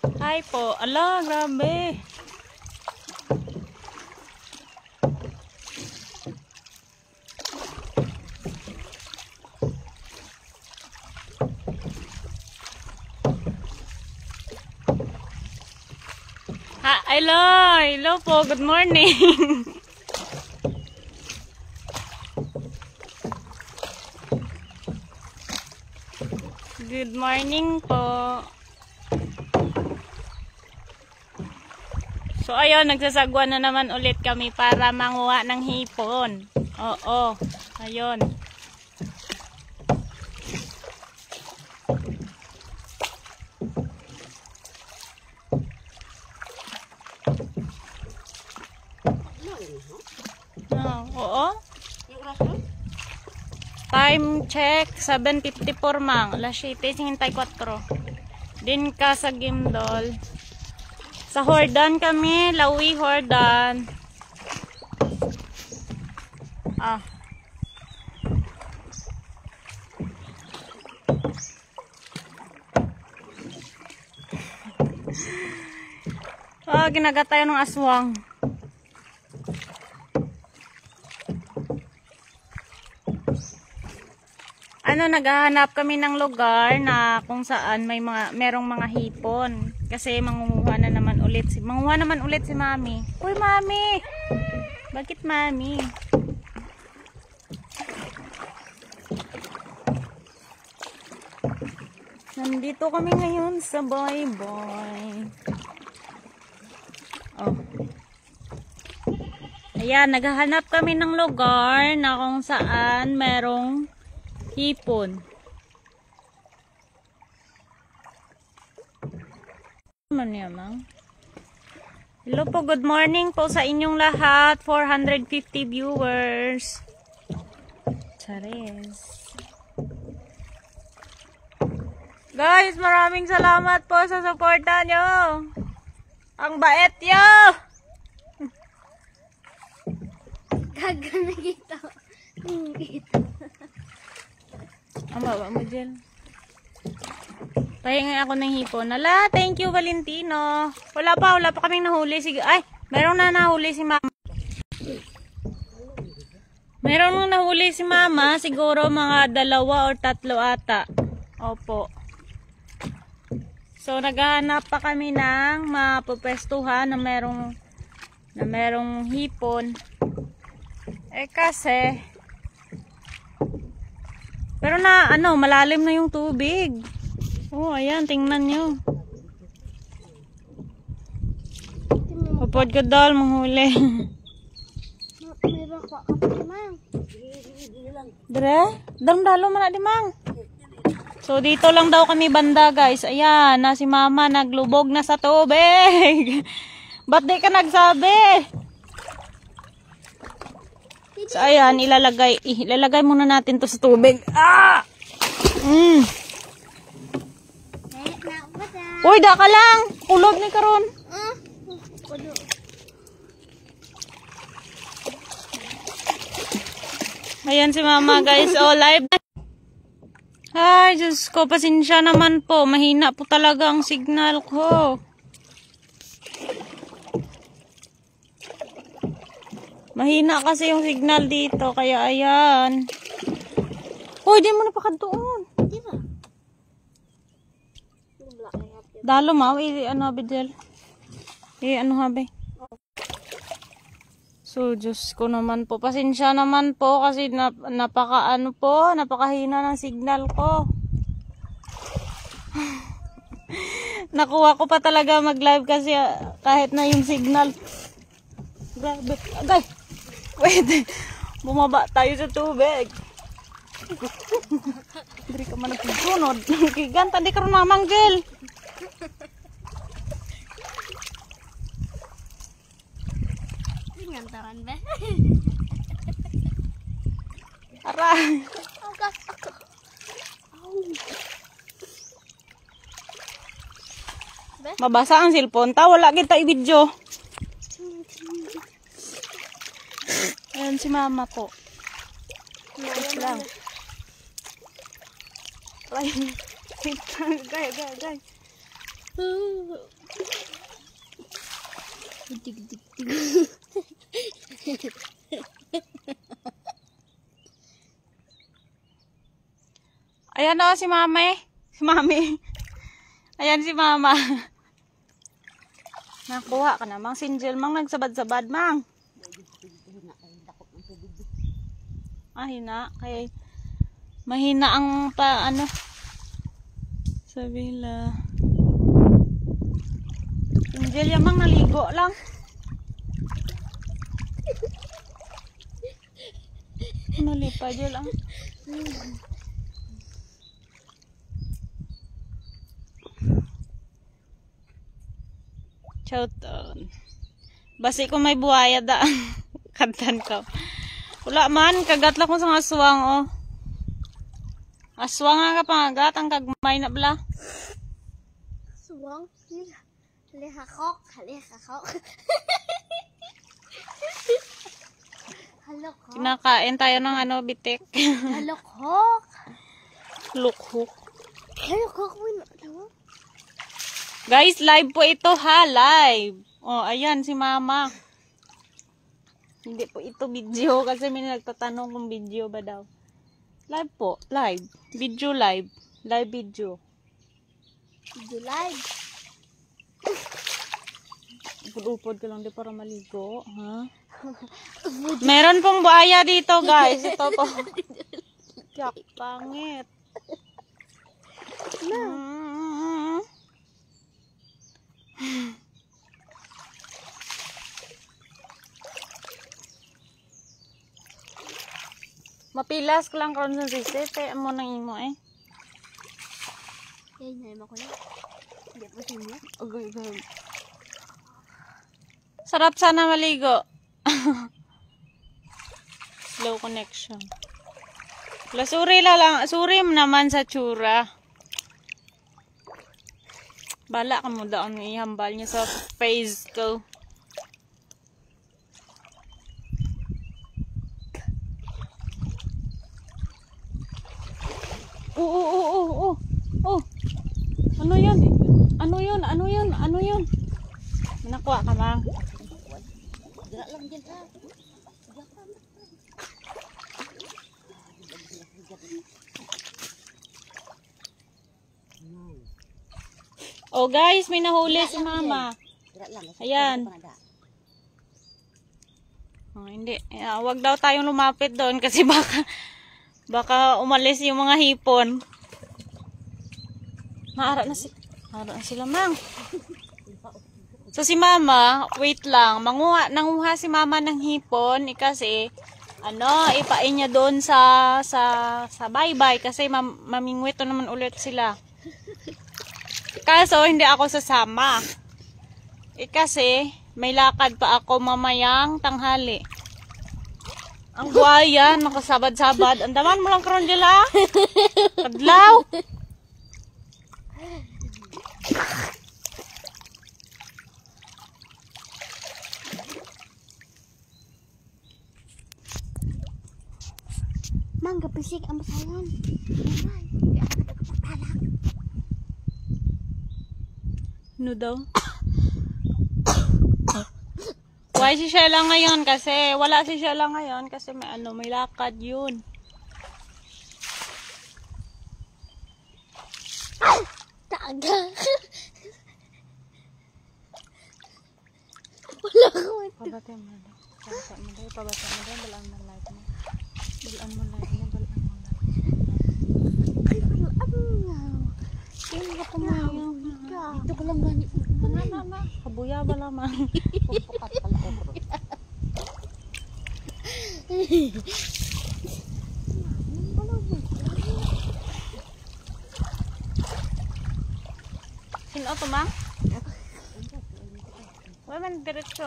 Hi po. Ala, grabe. Hello. Hello po. Good morning. Good morning po. So ayun, nagsasagwa na naman ulit kami para manguha ng hipon. Oo, ayun. Oo. Time check 7:54 mang. Alas 7:54. Din ka sa Gimdol. Sa Hordan kami, Lawi Hordan. Ginagat tayo ng aswang. Naghahanap kami ng lugar na kung saan merong mga hipon. Kasi mangunguha naman ulit si Mami. Uy, Mami! Bakit, Mami? Nandito kami ngayon sa Boy-Boy. Ayan, naghahanap kami ng lugar na kung saan merong hipon. Hello po, good morning po sa inyong lahat. 450 viewers. Charis. Guys, maraming salamat po sa suporta nyo. Ang bait nyo. Gagana kita. Ang baba mo dyan. Pahingi ako ng hipon. Ala, thank you Valentino. Wala pa kaming nahuli. Sige, ay, meron na nahuli si Mama. Meron nang nahuli si Mama. Siguro mga 2 or 3 ata. Opo. So, naghahanap pa kami ng mapupwestuhan na merong hipon. Kasi pero malalim na yung tubig. Ayan, tingnan nyo. Upod ka dal, manghuli. Dre, dalo man na di mang. So, dito lang daw kami banda, guys. Ayan, si Mama naglubog na sa tubig. Ba't di ka nagsabi? So, ayan, ilalagay muna natin to sa tubig. Uy, da ka lang. Ulog ni karon. Ayan si Mama, guys. Live. Ay, Diyos ko, pasensya naman po. Mahina po talaga ang signal ko. Mahina kasi yung signal dito, kaya ayan. Uy, di mo napakadoon. Di ba? Dalo ma, bidel. Habe. So, Diyos ko naman po. Pasensya naman po kasi napakahina ng signal ko. Nakuha ko pa talaga mag-live kasi kahit na yung signal. Grabe. Agay! Wait! Bumaba tayo sa tubig. Hindi ka man nagpunod. Giganta, di ka rin mamanggil. Ngantaran ba? Aray! Mabasa ang cellphone ta, wala kita i-video. Ayan si Mama po. Wait lang. Gay. Ayan o, si Mami. Si Mami. Ayan si Mama. Nakuha ka na, Mang Sinjel. Mang nagsabad-sabad, Mang. Hina. Kaya mahina ang ano. Sabila. Sinjel, yan Mang naligo lang. Nalipa dyan lang. Chowton. Basi ko may buhaya daan. Kantan ka. Wala man, kagat lang ko sa aswang, oh. Aswang nga ka pangagat, ang kagmay na bla. Aswang? Halihakok. Halihakok. Halokok. Kinakain tayo ng ano, bitik. Halokok. Lukhok. Halokok mo na ito. Guys, live po ito ha, live. Oh, ayan si Mama. Hindi po ito video kasi may nagtatanong kung video ba daw. Live po, live. Video live. Live video. Video live. Upod-upod ka lang di para maligo, ha? Meron pong buhaya dito, guys. Ito po. Yak, pangit. Mapilas ko lang karon sa sisi, te mo nang imo eh. Yan, naman ko na. Hindi po sa inyo. Okay. Sarap sana maligo. Slow connection. Suri lang. Suri naman sa tsura. Bala ka mo daon ihambal niya sa face ko. Oh. Ano yun? Nakuha ka, Mang. Dira lang dyan ha. Oh guys, may nahuli si Mama. Ayan. Oh, hindi. Wag daw tayong lumapit doon kasi baka umalis yung mga hipon. Maara na sila, Mang. So si Mama, wait lang. Nanguha si Mama ng hipon kasi ipain niya doon sa baybay kasi mamingwit naman ulit sila. Kaso hindi ako sasama. Kasi may lakad pa ako mamayang tanghali. Ang buhaya, nakasabad-sabad. Andaman mo lang karon dila. Kadlaw. Mangga pisik ang masayan. Hindi ako nagpapalak. Ano daw? Why si Sheila ngayon? Kasi wala si Sheila ngayon kasi may lakad yun. Taga. Wala ko ito. Pabate mo daw. Pabate mo daw. Balaan mo live mo. Balaan mo live mo. Ay, balaan. Hindi ka pumayang. Dito ko lang ganit. Mama. Kabuya ba lamang? Pupukat pala ko bro. Sino ito, Ma? Wala man, diretso.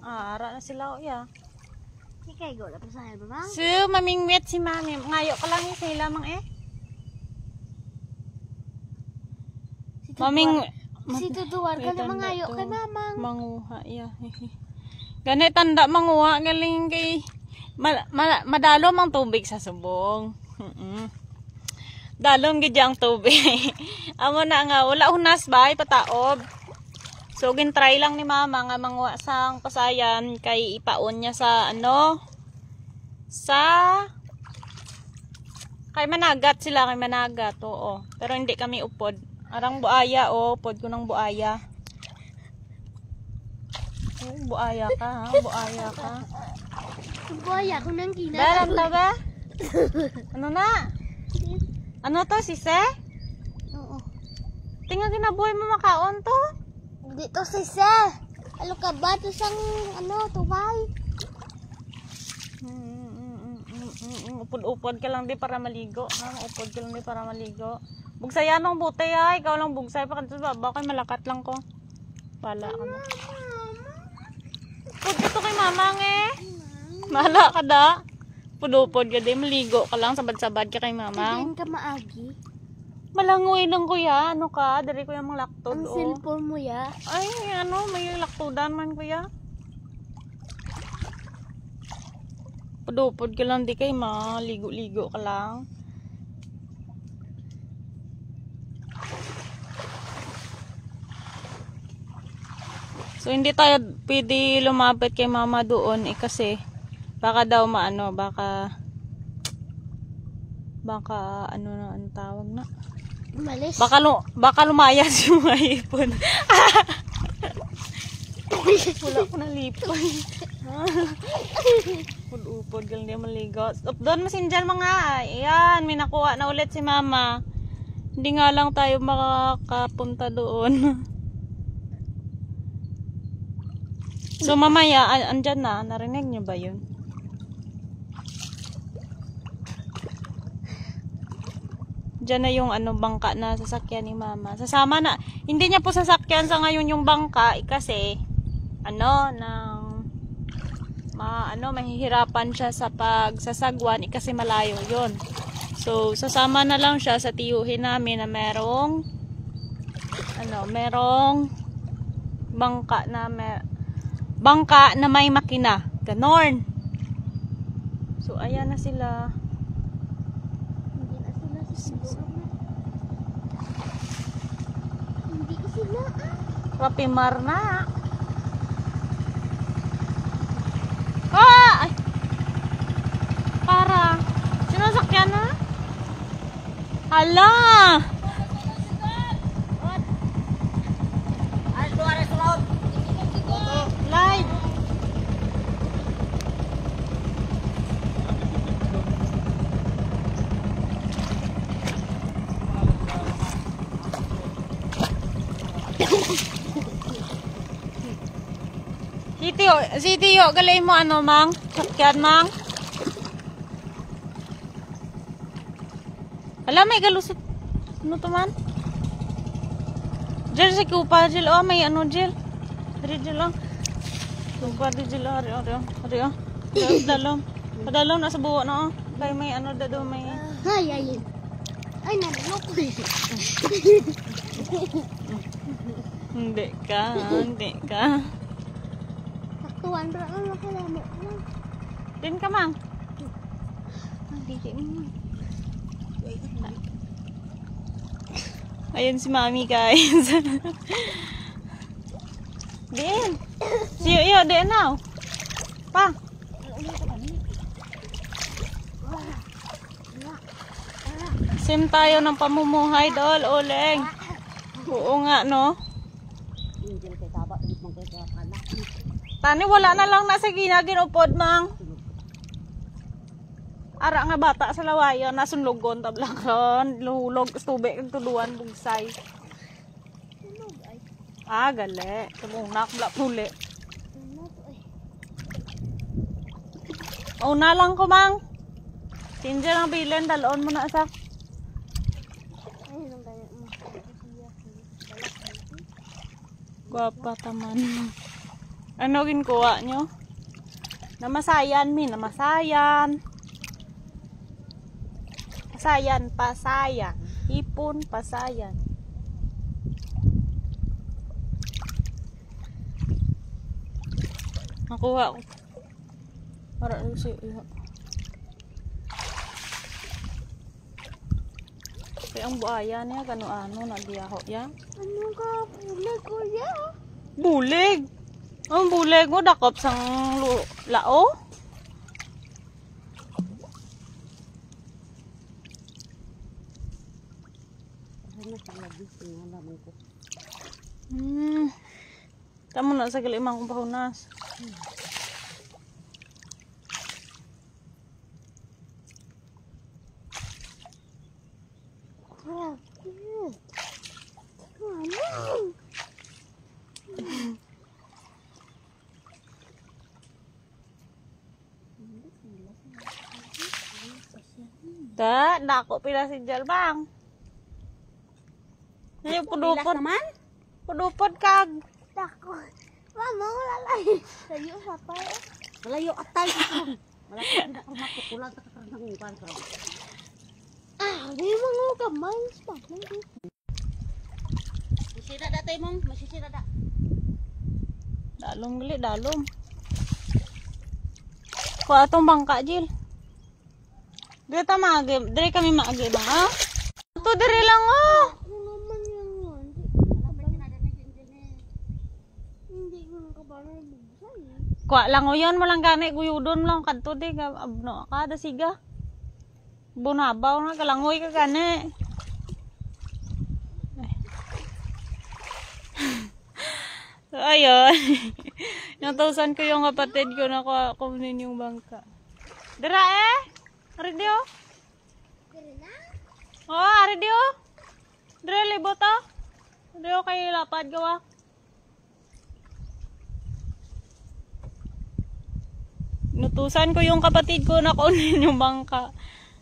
Ara na sila, ya. Ikay go, lapos na ba, Mang? So, mamingwit si Mami. Ngayo ka lang sila, Mang eh. Si Tutuwar ka na mangayo kay Mamang. Manguha, ya. Ganit, tanda manguha. Galing kay... madalo mang tubig sa subong. Dalom gid ang tubig. Amo na nga wala hunas ba pataob. So gin-try lang ni mama nga mangwa sang pasayan kay ipaon niya sa ano sa kay managat sila kay managat oo. Pero hindi kami upod. Arang buaya upod ko ng buaya. Oh, buaya ka ha, buaya ka. Buaya ko nang kina. Dalan ta ba? Ano na? Ano to, sise? Oo. Tingnan ginabuhay mo makaon to. Dito si Sir. Alo ka ba? Ito sang ano, tuway. Upod-upod ka lang di para maligo. Ha? Upod ka lang di para maligo. Bugsayan ng buti ha. Ikaw lang bugsay pa kanto ba? Bakit malakat lang ko. Pala ka na. Upod ito kay mamang eh. Mahala ka da. Upod-upod ka di. Maligo ka lang. Sabad-sabad ka kay mamang. Kailan ka maagi? Malangoy lang kuya. Ano ka? Dari ko yung mga laktod. Ang Oh. cellphone mo ya. Ay, ano, may laktudan man kuya. Padupod ka lang di kay maligo-ligo ka lang. So hindi tayo pwede lumapit kay mama doon eh kasi baka daw maano, baka ano na ang tawag na. Umalis. Baka lumayas yung mga ipon. Wala ko na lipon. Upod-upod galing di maligo. Stop doon masinjan mga. Ayan, may nakuha na ulit si mama. Hindi nga lang tayo makakapunta doon. So mamaya, andyan na. Narinig niyo ba yun? Diyan na yung ano bangka na sasakyan ni mama. Sasama na. Hindi niya po sasakyan sa ngayon yung bangka kasi ano mahihirapan siya sa pagsasagwan kasi malayo yon. So sasama na lang siya sa tiyuhin namin na merong bangka na may makina. Ganon. So ayan na sila. Hindi sila. Rapimar na. Ah! Ay! Para. Sinasakyan na? Hala! Light! Si Tiyo, galay mo ano, mang? Sakyan, mang? Alam, may galusot. Ano to, man? Jel, si Kupa, Jel. Oh, may ano, Jel. Dari, Jel, oh. Kupa, di, Jel, oh. Ari, oh. Padalom. Padalom, nasa buo na, oh. Kaya may ano, dado, may... Ay. Ay, nalok. Hindi ka. Saktuan ra ang makalamo. Din ka, mang. Hindi mo. Ayun si mami, guys. Din. Iyo, din now. Pa. Sim tayo ng pamumuhay, dol, oleng. Oo nga, no? Tani, wala na lang nasa ginupod, mang. Ara nga bata sa lawayan, nasunlogon, tablakron, luhulog, tubig, tuluan, bugsay. Ah, gali. Tumunak, blak huli. Una lang ko, mang. Tinja lang bilin, dalon mo na sa. Guwapa taman. Ano ginkuha nyo? Namasayan, namasayan. Pasayan. Hipon, pasayan. Nakuha ko. Para siya. Kaya ang buaya niya, kano-ano, nagdiyaho yan. Ano ka, bulig, kuya? Bulig! Ang bulig mo, dakop sang lao. Tamo na sa galimang kong pahunas. Dako pila si Jalbang. Ngayon, pudupod. Pudupod kag. Dako. Mama, wala lang. Sayo sa pa. Malayo atay ko. Malaki na ko makukulang sa kakarang upan ko. Di mga kamay. Masisira datay mong, masisira da. Dalom gali, dalom. Kuha atong bangka, Jill. Dire ta maagi, dire kami maagi bang, ha? Ito dire lang, oh. Ano naman yan? Hindi ko nakabala na bubusay. Kuha lang o yun, walang gani, guyudon lang, kanto di, abno ka, dasiga. Bunabaw na, kalangoy ka gani. So, ayun. Natausan ko yung kapatid ko na kunin yung bangka. Dira eh! Aridio? Dire na? Oh, aridio? Dira libo to? Aridio kay lapad gawa. Nutusan ko yung kapatid ko na kunin yung bangka.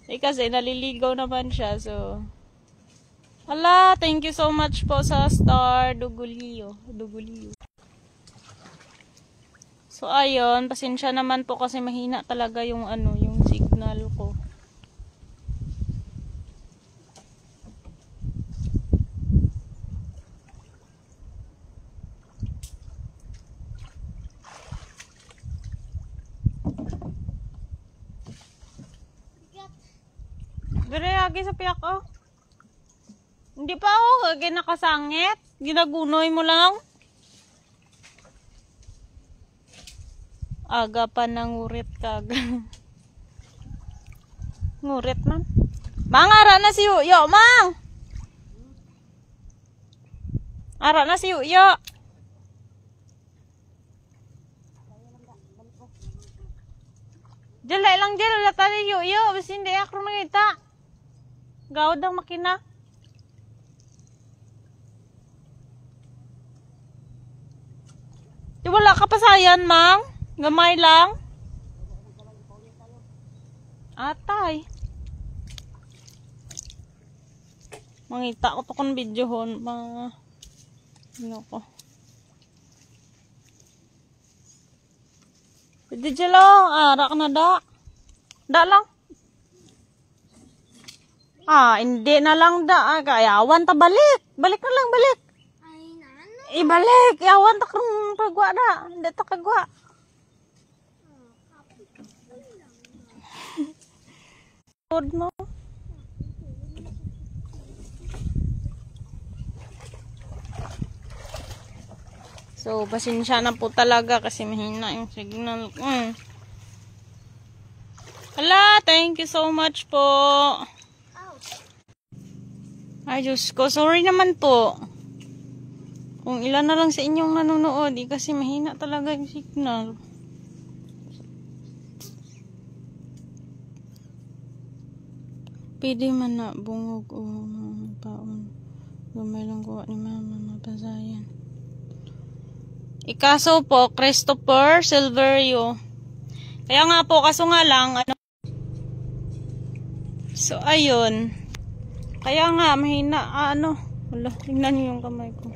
Kasi naliligaw naman siya, so... Hala, thank you so much po sa Star Dugulio. So ayun, pasensya naman po kasi mahina talaga yung yung signal ko. Dire agi sa piyak oh. Hindi pa ako ginakasangit. Ginagunoy mo lang. Aga pa ng ngurit kag. Ngurit man. Mang, ara na si Uyo, Mang! Ara na si Uyo. Jalay lang dyan. Lata ni Uyo. Basta hindi ako makita. Gawad ang makina. Di wala ka pa sayan, Mang? Gamay lang? Atay. Mangita ko to kung videohon. Ano ko. Pwede dyan lang. Arak na da. Da lang. Hindi na lang da. Kayawan ta balik. Balik na lang, balik. Ay, nana. Ibalik. Yawan ta kung pagwa da. Hindi ta kagwa. Good mo. So, pasensya na po talaga kasi mahina yung signal. Hala, thank you so much po. Ay, Diyos ko. Sorry naman po. Kung ilan na lang sa inyong nanonood, kasi mahina talaga yung signal. Pwede man na bungog o paon. Gumay lang kuha ni mama, mapasayan. Ikaso po, Christopher Silverio. Kaya nga po, kaso nga lang, So, ayun. Kaya nga, mahina, wala, tingnan niyo yung kamay ko.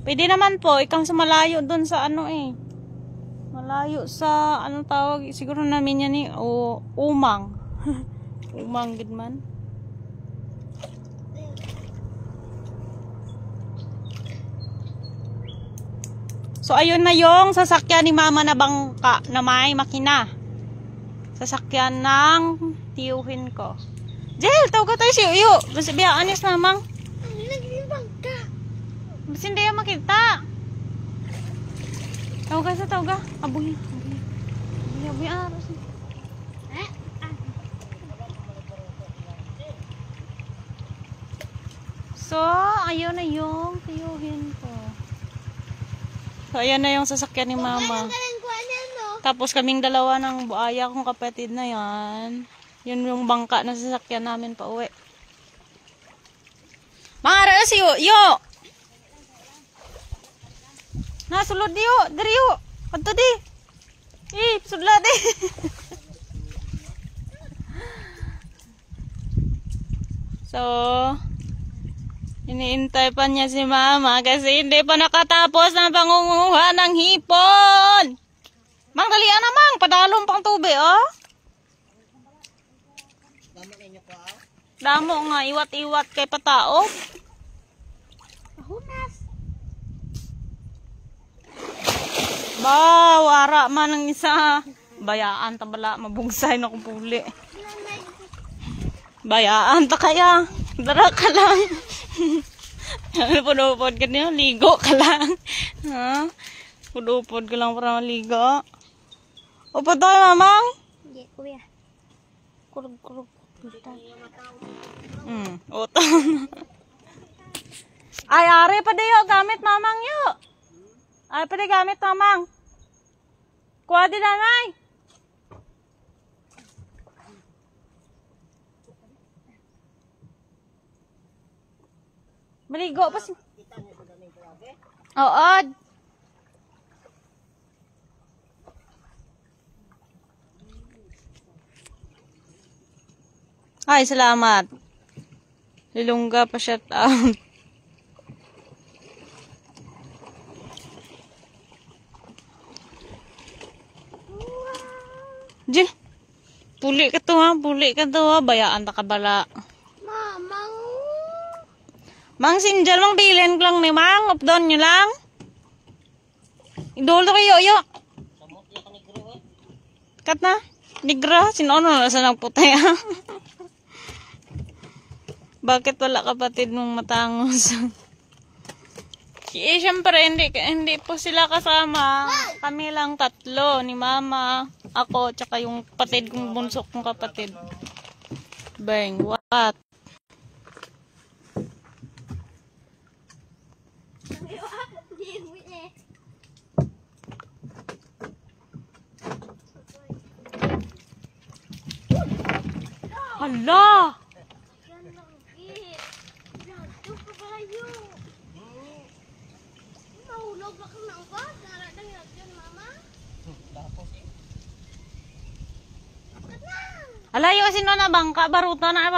Pwede naman po, ikang sumalayo dun sa malayo sa, tawag, siguro namin yan umang. Umang gid man. So ayun na yung sasakyan ni mama na bangka na may makina. Sasakyan ng tiyuhin ko. Jel, tawag ka tayo si Uyo. Basta biyaan niya sa mamang. Ang naglibang ka. Basta hindi yan makita. Tawag ka sa tawag ka. Abuhi. Abuhi aros. So, ayun na yung tiyuhin ko. So, ayan na yung sasakyan ni mama. Galing ko ano, no? Tapos kaming dalawa ng buaya kong kapatid na yan. Yun yung bangka na sasakyan namin pa uwi. Mara na si Yo! Nasulod di Yo! Dari Yo! Kanto di! Sudla di! So, iniintay pa niya si mama kasi hindi pa nakatapos ng pangunguha ng hipon. Mang, dalian na mang. Padalong pang tubig, oh. Damo nga, iwat-iwat kay patao. Hunas. Ba, wara man ang isa. Bayaan, tabala, mabungsay na kong puli. Bayaan ta kaya. Dara ka lang. Pudupod ka niyo, ligo ka lang. Ha? Pudupod ka lang para maligo. Upo tayo, mamang. Hindi, kuya. Kurug-kurug. Utang. Ay, are pa dayo gamit mamang yo. Ay, pa dayo gamit mamang. Kuha din nanay. Maligo pa si... Oo. Ay, salamat. Lilungga pa shout out. Jin, puli ka to ha. Puli ka to ha. Bayaan ta kabala. Mamang. Mang sinjal, mang bilin ko lang ni mang. Updown nyo lang. Idolo kayo, yo. Kat na. Nigra. Sino na sa nang putay ha. Bakit wala kapatid mong matangos? Siyempre, hindi po sila kasama. Kami lang tatlo. Ni mama, ako, tsaka yung kapatid kong bunso kong kapatid. Bang, what? Hala! Mahulog ba ka ng ba? Naradang yun, mama? Alayo kasi no na bangka, baruto na,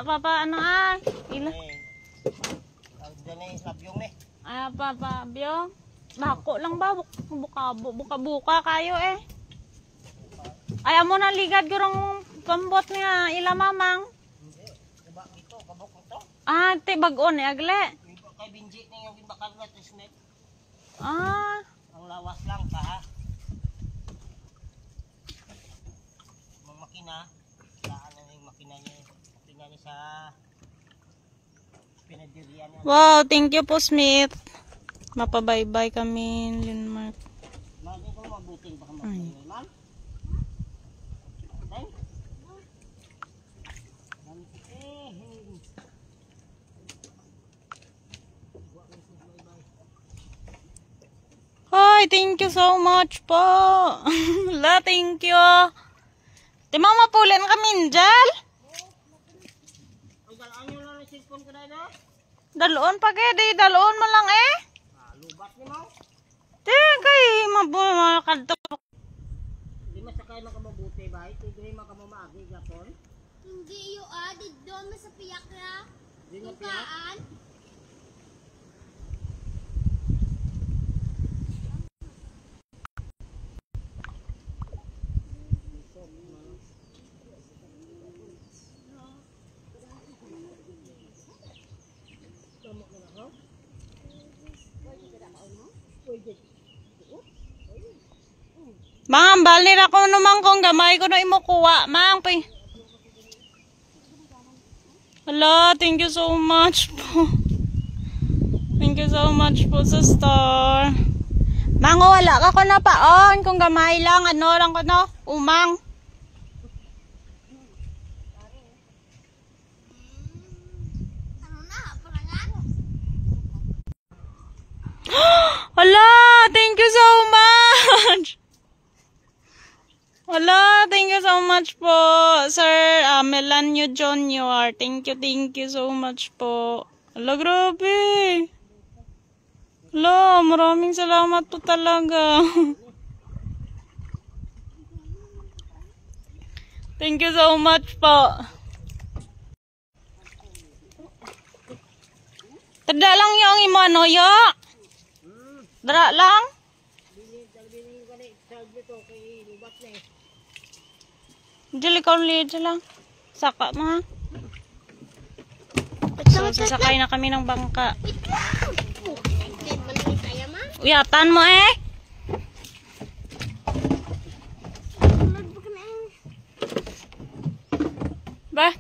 papa, ano ah? Ila? Ay, papa, biyo? Bako lang ba? Buka-buka kayo eh. Ay, amo na ligad gurong pambot niya, ila mamang. Ah, te bagon ni agle. Kay binji ning yung bakal na tismet. Ah, Ang lawas lang pa ha. Mga makina, saan na yung makina niya sa pinadirian niya. wow, thank you po Smith. Mapabaybay kami, Linmark. Mali ko mabuting baka magpapalay, ma'am. Okay? Hi, thank you so much po. La, thank you. Di mama pulen kami, Jal. Ay, dalaan nyo lang yung cellphone ko na. Daloon pa kaya, di daloon mo lang eh. Lubat ni mo. Di, kay mabulakad to. Di masakay makamabuti ba? Hindi makamamaagi Japon. Hindi yung di doon sa piyak na. Di na piyak. Tukaan. Mang, balnir ako naman kung gamay ko na imukuha. Mang, Hala, thank you so much po. Thank you so much po sa star. Mango, wala ka ko na paon. Kung gamay lang, ano lang ko no? Umang. Hala, thank you so much. Hala, thank you so much po, Sir Melanio Jr. Thank you so much po. Hala, grabe. Hala, maraming salamat po talaga. Thank you so much po. Tada lang yung imo ano, yo? Dara lang? Dili ka ulit lang. Saka mga. So, sasakay na kami ng bangka. Uyatan mo eh. Ba?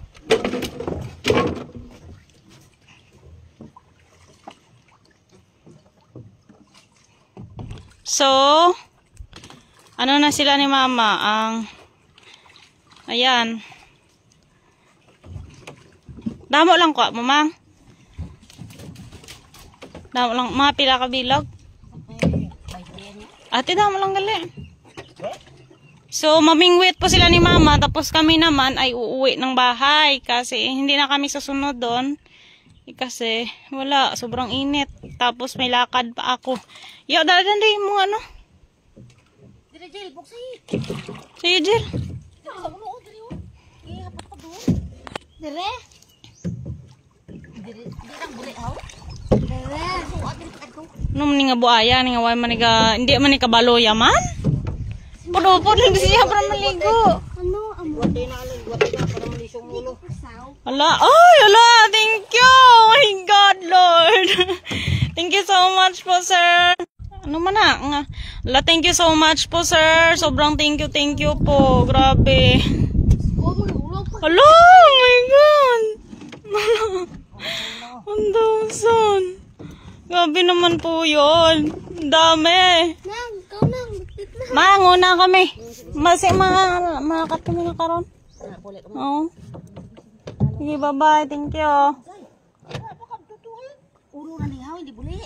So, ano na sila ni Mama? Ayan. Damo lang ko, Mamang. Damo lang, mga pila ka bilog. Ate, damo lang gali. So, mamingwit po sila ni Mama. Tapos kami naman ay uuwi ng bahay. Kasi hindi na kami susunod doon. Kasi wala, sobrang init. Tapos may lakad pa ako. Yo, daladan din mo ano. Dire Jel, buksay. Sige, Jill. Dire. Dire ang buli haw. Dire. Ano man nga buaya, nga way maniga, hindi man ni kabalo yaman. Pudo-pudo lang siya para maligo. Ano? Amo. Wati na para malisong mulo. Ala, ay, ala, thank you. Oh my God, Lord. Thank you so much po, sir. Ano man na? Nga. Ala, thank you so much po, sir. Sobrang thank you po. Grabe. Oh, magulog pa. Ala, oh my God. Ang dawson. Grabe naman po yun. Ang dami. Nang, ikaw nang. Bigtit na. Manguna kami. Masi makakat kami na karon. Oo. Sige, bye-bye. Thank you. Uro na ni haw, hindi buli.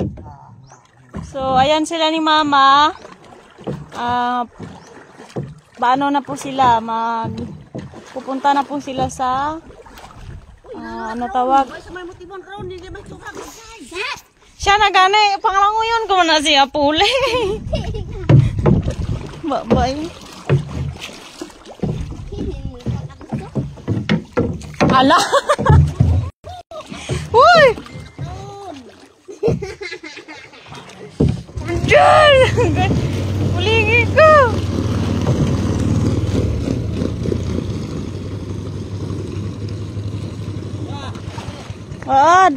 So, ayan sila ni Mama. Paano na po sila? Pupunta na po sila sa ano tawag? Ay, sa may motibon karon, hindi ba suka buksay. Siya na gani. Pangalan ko yun. Kung na siya puli. Bye-bye. Ala! Uy! Diyan! Uligi ko! Wad!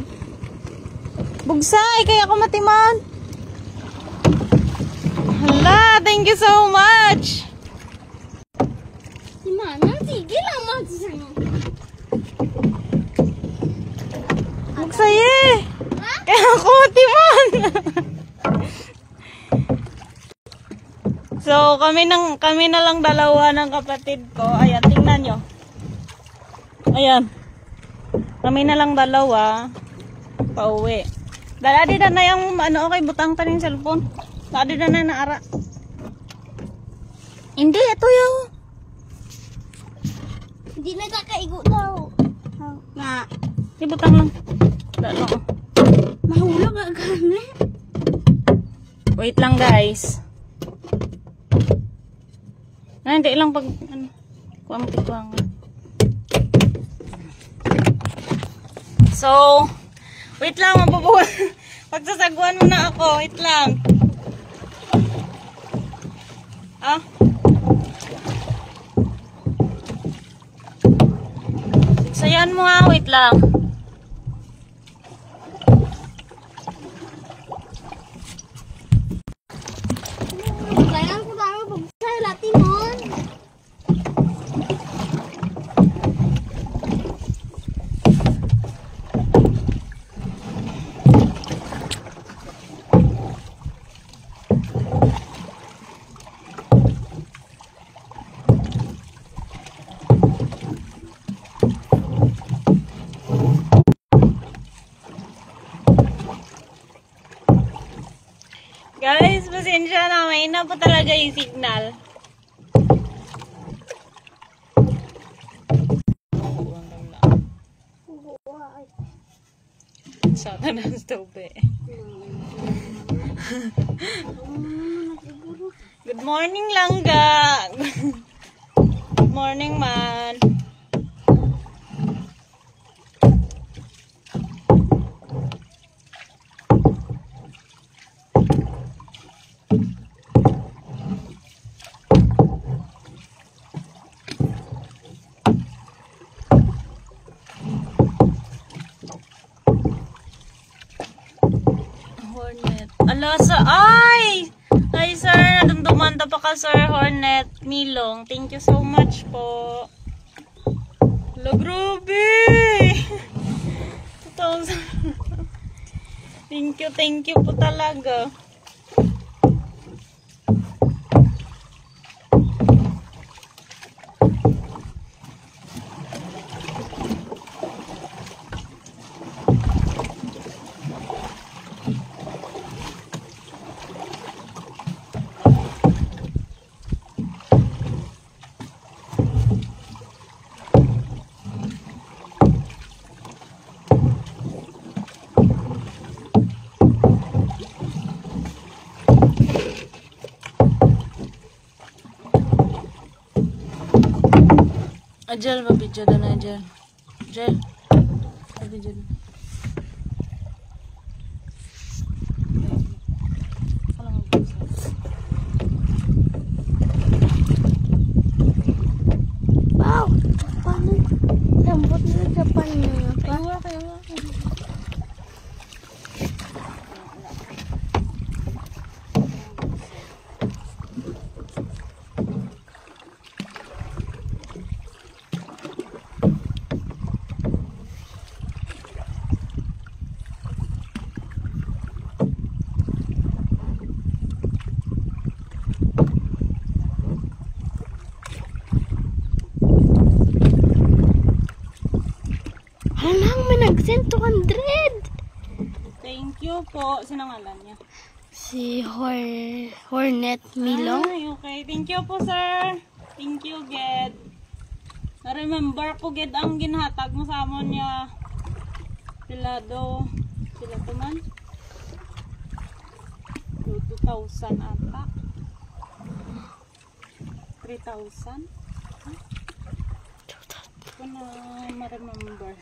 Bugsay! Kaya ako matiman! Hala! Thank you so much! Si Manang, sige lang magsasama. Bugsay eh! Kaya ako matiman! So, kami na lang dalawa ng kapatid ko. Ayan, tingnan nyo. Ayan. Kami na lang dalawa. Pauwi. Dali na na yung ano, okay, butang ta ng cellphone. Dali na na naara. Hindi, ito yung. Hindi nagkakaigo daw. Nga. Hindi, butang lang. Dalo. Mahulog nga gani. Wait lang, guys. Hindi lang pag ano, kuwang tikuwang. So, wait lang, mabubuhan. Pagsasaguan mo na ako, wait lang. Ah? Sayan mo nga, wait lang. Kailangan ko tayo pagsay latinon. Pasensya na, may na po talaga yung signal. Saka ng stove. Good morning, Langga. Good morning, man. Hornet. Ala sa ay! Hi sir, nadumanda pa ka sir Hornet Milong. Thank you so much po. Hello, grabe! 2,000. Thank you po talaga. Ajal, mabidyo na Ajal. Ajal, mabidyo na. Wow! Paano? Lambot na Japan na nga pa. Kaya. Halang, may nag-send 200! Thank you po. Sino ngalan niya? Si Hornet Milong. Ay, okay. Thank you po, sir. Thank you, Ged. Na-remember ko, Ged, ang ginhatag mo sa amon niya. Sila to man. 2,000 ata. 3,000. Ko na ma-remember.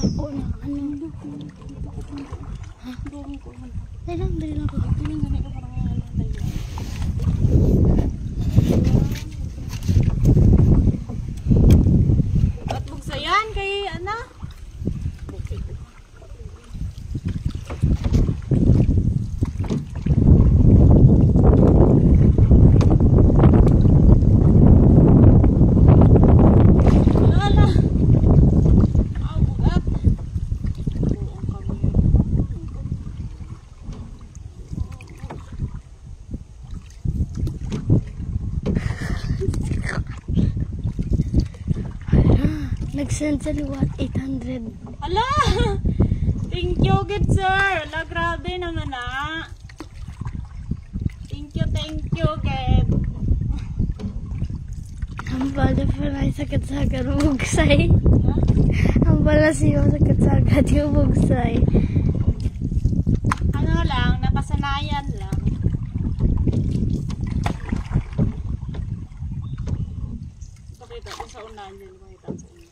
Ako na, ano? Ha? Dali lang ako. At bugsayan kay ana? Nag-send sa liwat 800. Ala! Thank you, good sir. Ala, grabe naman na. Thank you, good. Ang bala pala ay sakit-sagat bugsay. Ang bala siya sakit-sagat yung bugsay. Ano lang, napasanayan lang. Pakita ko sa unahan yun. Pakita ko sa unahan.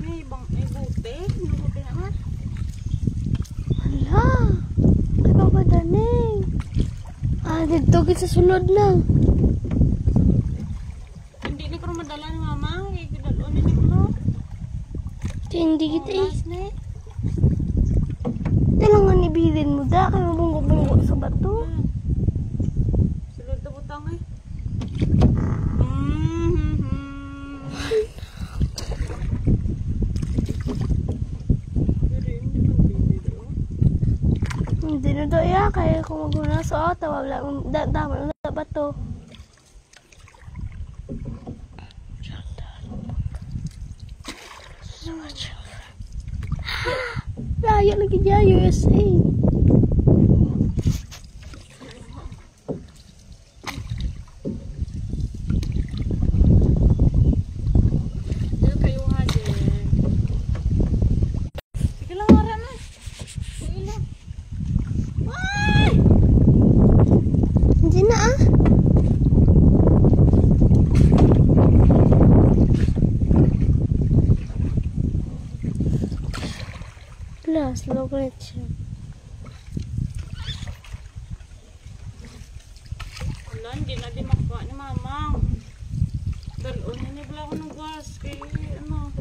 May buti. May buti naman. Hala! Ano ba daning? Dito kita sa sulod na. Hindi ni ko madala ni mama. Kaya kidaloon ni ko. Hindi kita eh. Last night. Kailangan ibilin mo da. Kaya mabunggo-bunggo sa bato. Sulod na butang eh. Hindi na daw iya. Kaya kung magmuna sa auto, wala dama na ba to? Layo lagi dia USA. Kayo nga din. Sige lang, wala na. Sige lang. Ay! Hindi na ah. Slow ko na siya. Wala, hindi na di makuha ni mama. Dalon, hinibla ko ng gas. Kaya ano.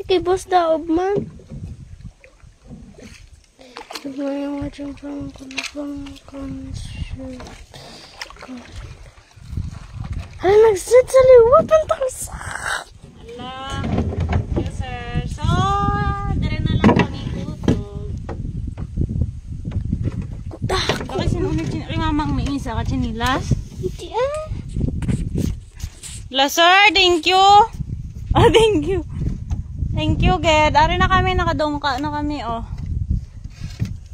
Kay boss daob man. Tignan yung watching from concert. Hala, nagsit sa liwat ang tarsa. Ala. Yes, sir. So, dire na lang kami utog. Bakit sinunod rin mamang may isa ka chinilas? Hindi ah. La, sir, thank you. Oh, thank you. Thank you, Ged. Ari na kami, nakadungka na kami, oh.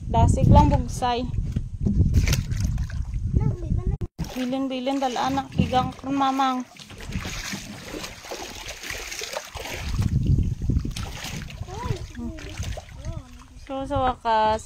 Dasig lang bugsay. Bilin-bilin dala anak kigang mamang. So sa wakas